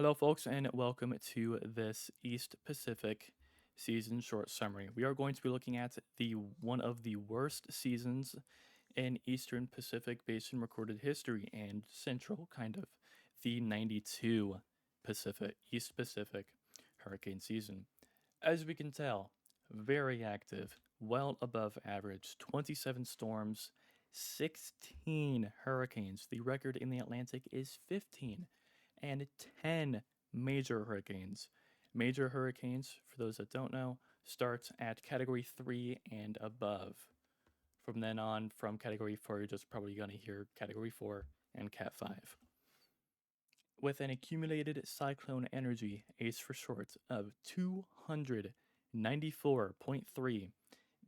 Hello, folks, and welcome to this East Pacific season short summary. We are going to be looking at the one of the worst seasons in Eastern Pacific Basin recorded history and central, kind of, the 92 East Pacific hurricane season. As we can tell, very active, well above average, 27 storms, 16 hurricanes. The record in the Atlantic is 15 and 10 major hurricanes. Major hurricanes, for those that don't know, starts at category 3 and above. From then on, from category 4, you're just probably going to hear category 4 and cat 5. With an accumulated cyclone energy, ACE for short, of 294.3,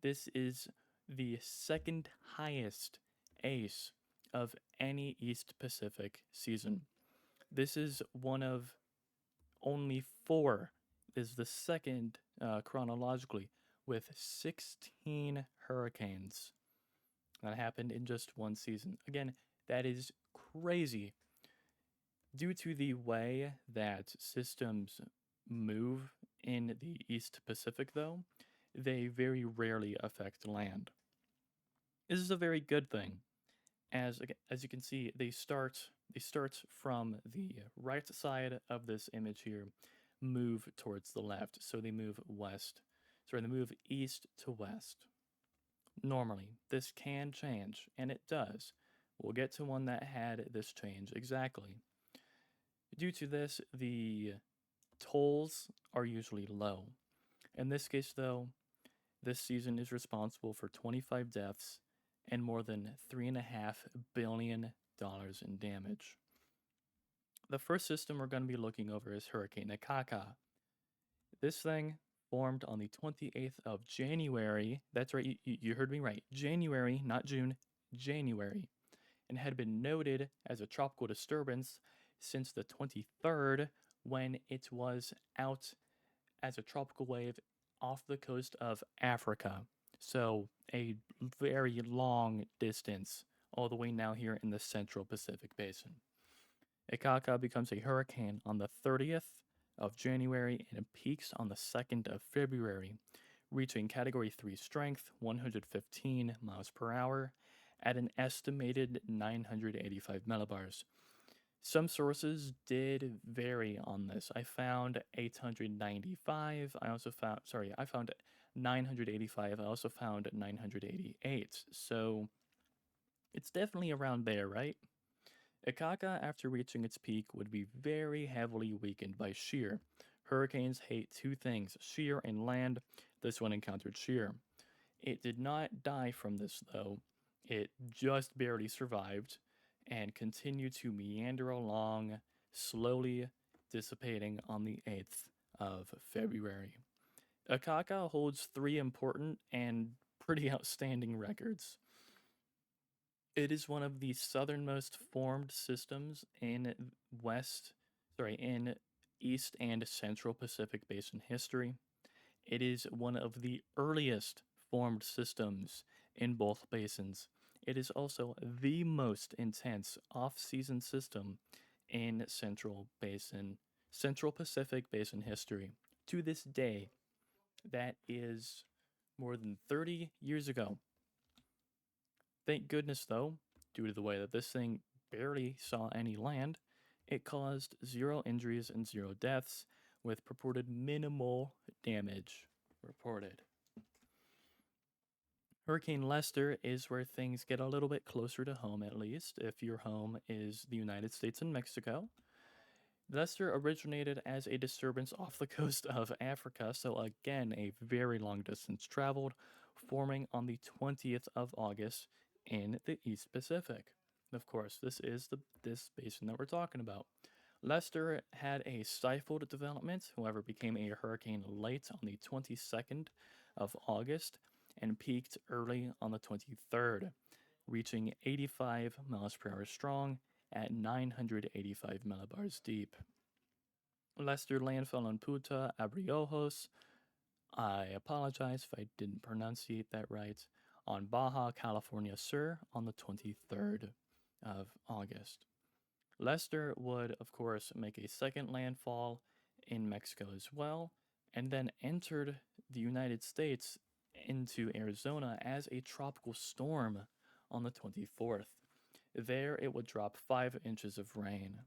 this is the second highest ACE of any East Pacific season. This is one of only four, is the second chronologically, with 16 hurricanes that happened in just one season. Again, that is crazy. Due to the way that systems move in the East Pacific, though, they very rarely affect land. This is a very good thing. As you can see, they start from the right side of this image here, move towards the left. So they move they move east to west. Normally, this can change, and it does. We'll get to one that had this change exactly. Due to this, the tolls are usually low. In this case, though, this season is responsible for 25 deaths and more than $3.5 billion in damage. The first system we're going to be looking over is Hurricane EPac. This thing formed on the 28th of January. That's right, you heard me right. January, not June, January. And had been noted as a tropical disturbance since the 23rd, when it was out as a tropical wave off the coast of Africa. So a very long distance, all the way now here in the Central Pacific Basin. EPac becomes a hurricane on the 30th of January and it peaks on the 2nd of February, reaching Category 3 strength, 115 miles per hour, at an estimated 985 millibars. Some sources did vary on this. I found 895. I found 985. I also found 988. So it's definitely around there, right? EPac, after reaching its peak, would be very heavily weakened by shear. Hurricanes hate two things, shear and land. This one encountered shear. It did not die from this, though. It just barely survived and continued to meander along, slowly dissipating on the 8th of February. EPac holds three important and pretty outstanding records. It is one of the southernmost formed systems in in East and Central Pacific Basin history. It is one of the earliest formed systems in both basins. It is also the most intense off-season system in Central Pacific Basin history. To this day, that is more than 30 years ago. Thank goodness, though, due to the way that this thing barely saw any land, it caused 0 injuries and 0 deaths, with purported minimal damage reported. Hurricane Lester is where things get a little bit closer to home, at least, if your home is the United States and Mexico. Lester originated as a disturbance off the coast of Africa, so again, a very long distance traveled, forming on the 20th of August in the East Pacific. Of course, this is this basin that we're talking about. Lester had a stifled development, however, became a hurricane late on the 22nd of August and peaked early on the 23rd, reaching 85 miles per hour strong at 985 millibars deep. Lester landfell on Punta Abriojos. I apologize if I didn't pronunciate that right. On Baja California Sur on the 23rd of August. Lester would, of course, make a second landfall in Mexico as well, and then entered the United States into Arizona as a tropical storm on the 24th. There, it would drop 5 inches of rain.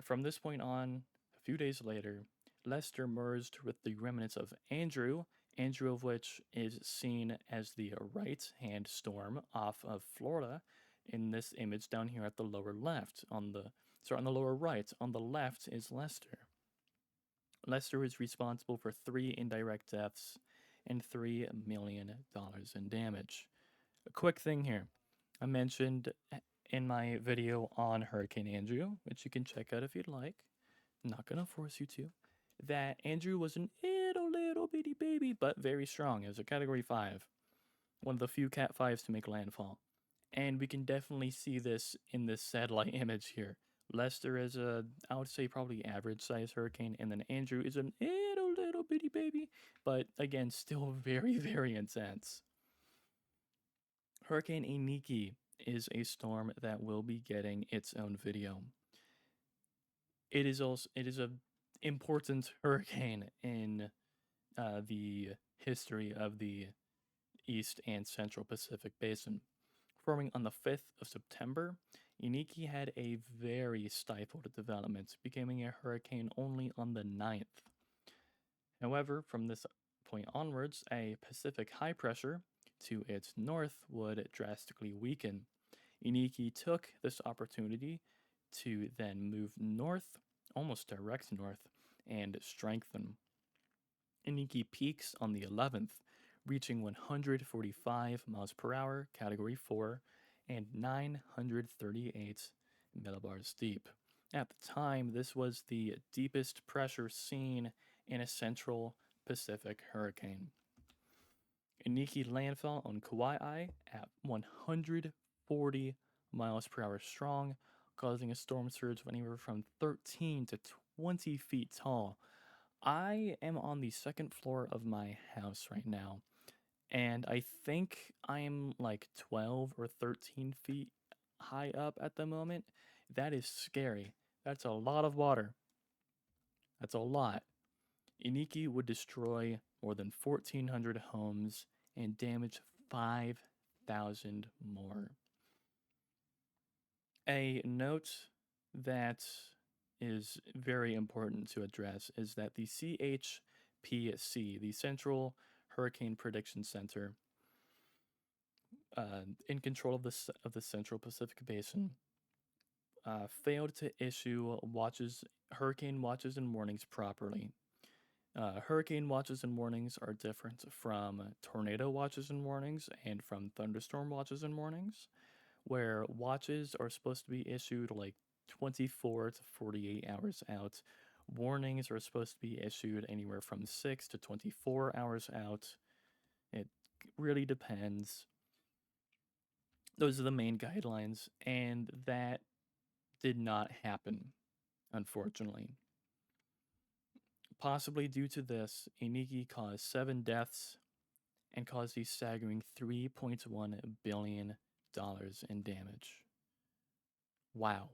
From this point on, a few days later, Lester merged with the remnants of Andrew, Andrew of which is seen as the right hand storm off of Florida in this image down here at the lower left. On the lower right, on the left is Lester. Lester is responsible for 3 indirect deaths and $3 million in damage. A quick thing here. I mentioned in my video on Hurricane Andrew, which you can check out if you'd like. I'm not gonna force you to. That Andrew was an little bitty baby, but very strong. It was a Category 5, one of the few Cat 5s to make landfall. And we can definitely see this in this satellite image here. Lester is I would say probably average size hurricane, and then Andrew is an little bitty baby, but again, still very, very intense. Hurricane Iniki is a storm that will be getting its own video. It is a important hurricane in the history of the East and Central Pacific Basin. Forming on the 5th of September, Iniki had a very stifled development, becoming a hurricane only on the 9th. However, from this point onwards, a Pacific high pressure to its north would drastically weaken. Iniki took this opportunity to then move north, almost direct north, and strengthen. Iniki peaks on the 11th, reaching 145 miles per hour, Category 4, and 938 millibars deep. At the time, this was the deepest pressure seen in a central Pacific hurricane. Iniki landfall on Kauai at 140 miles per hour strong, causing a storm surge of anywhere from 13 to 20 feet tall. I am on the second floor of my house right now, and I think I'm like 12 or 13 feet high up at the moment. That is scary. That's a lot of water. That's a lot. Iniki would destroy more than 1,400 homes and damage 5,000 more. A note that is very important to address is that the CHPC, the Central Hurricane Prediction Center, in control of the Central Pacific Basin, failed to issue hurricane watches and warnings properly. Hurricane watches and warnings are different from tornado watches and warnings and from thunderstorm watches and warnings, where watches are supposed to be issued like 24 to 48 hours out. Warnings are supposed to be issued anywhere from 6 to 24 hours out. It really depends. Those are the main guidelines, and that did not happen, unfortunately. Possibly due to this, Iniki caused 7 deaths and caused a staggering $3.1 billion in damage. Wow.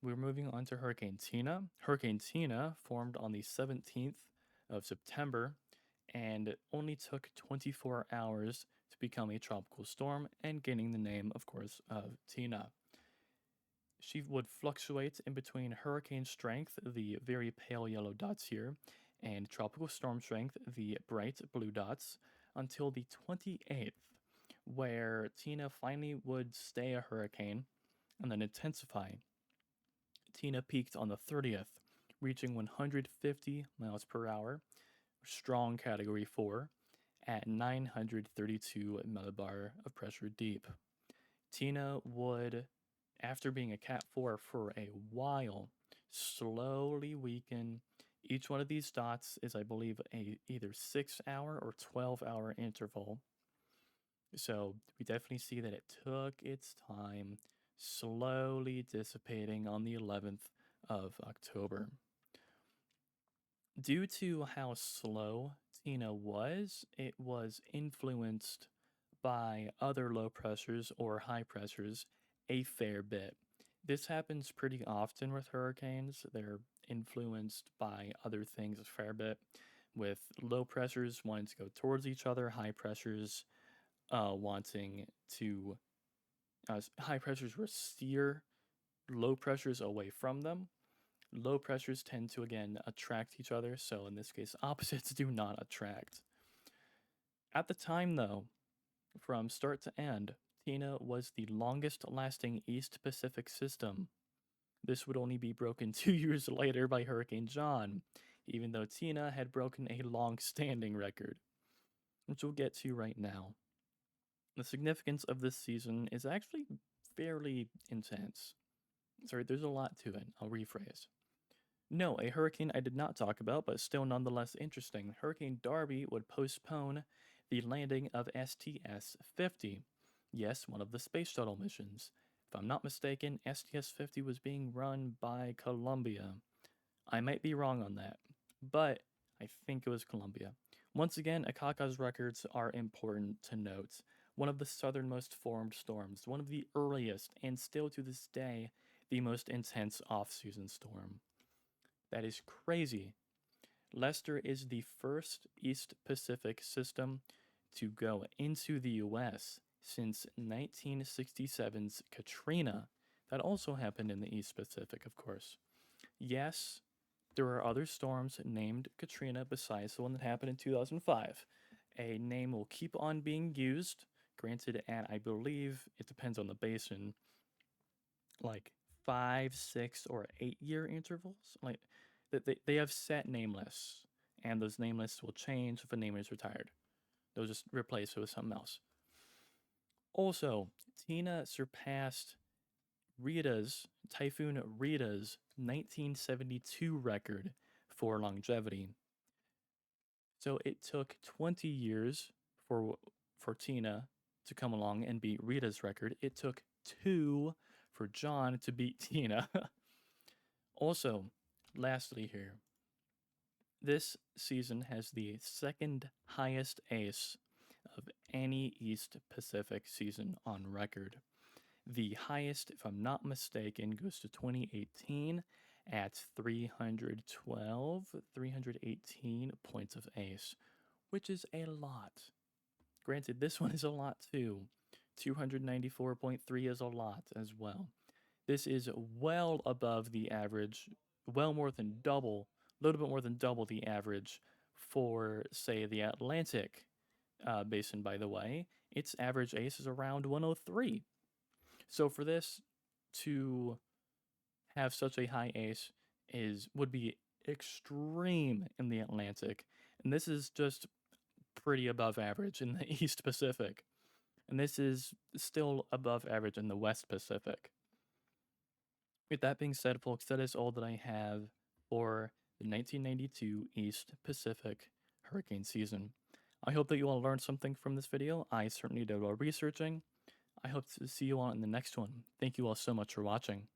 We're moving on to Hurricane Tina. Hurricane Tina formed on the 17th of September and only took 24 hours to become a tropical storm and gaining the name, of course, of Tina. She would fluctuate in between hurricane strength, the very pale yellow dots here, and tropical storm strength, the bright blue dots, until the 28th, where Tina finally would stay a hurricane and then intensify. Tina peaked on the 30th, reaching 150 miles per hour, strong Category 4, at 932 millibar of pressure deep. Tina would, after being a Cat 4 for a while, slowly weaken. Each one of these dots is, I believe, a either 6-hour or 12-hour interval. So we definitely see that it took its time, slowly dissipating on the 11th of October. Due to how slow Tina was, it was influenced by other low pressures or high pressures a fair bit. This happens pretty often with hurricanes. They're influenced by other things a fair bit, with low pressures wanting to go towards each other, high pressures wanting to high pressures will steer low pressures away from them. Low pressures tend to again attract each other, so in this case, opposites do not attract. At the time, though, from start to end, Tina was the longest lasting East Pacific system. This would only be broken 2 years later by Hurricane John, even though Tina had broken a long standing record, which we'll get to right now. The significance of this season is actually fairly intense. Sorry, there's a lot to it. I'll rephrase. No, a hurricane I did not talk about, but still nonetheless interesting. Hurricane Darby would postpone the landing of STS 50. Yes, one of the space shuttle missions. If I'm not mistaken, STS 50 was being run by Columbia. I might be wrong on that, but I think it was Columbia. Once again, Akaka's records are important to note. One of the southernmost formed storms, one of the earliest, and still to this day, the most intense off season storm. That is crazy. Lester is the first East Pacific system to go into the US since 1967's Katrina. That also happened in the East Pacific, of course. Yes, there are other storms named Katrina besides the one that happened in 2005. A name will keep on being used, granted, at I believe it depends on the basin, like 5, 6, or 8 year intervals. Like they have set name lists, and those name lists will change if a name is retired. They'll just replace it with something else. Also, Tina surpassed Typhoon Rita's 1972 record for longevity. So it took 20 years for Tina to come along and beat Rita's record. It took 2 for John to beat Tina. Also, lastly here, this season has the second highest ace of any East Pacific season on record. The highest, if I'm not mistaken, goes to 2018 at 318 points of ace, which is a lot. Granted, this one is a lot too. 294.3 is a lot as well. This is well above the average, well more than double, a little bit more than double the average for, say, the Atlantic basin, by the way. Its average ace is around 103. So for this to have such a high ace would be extreme in the Atlantic, and this is just pretty above average in the East Pacific, and this is still above average in the West Pacific. With that being said, folks, that is all that I have for the 1992 East Pacific hurricane season. I hope that you all learned something from this video. I certainly did while researching. I hope to see you all in the next one. Thank you all so much for watching.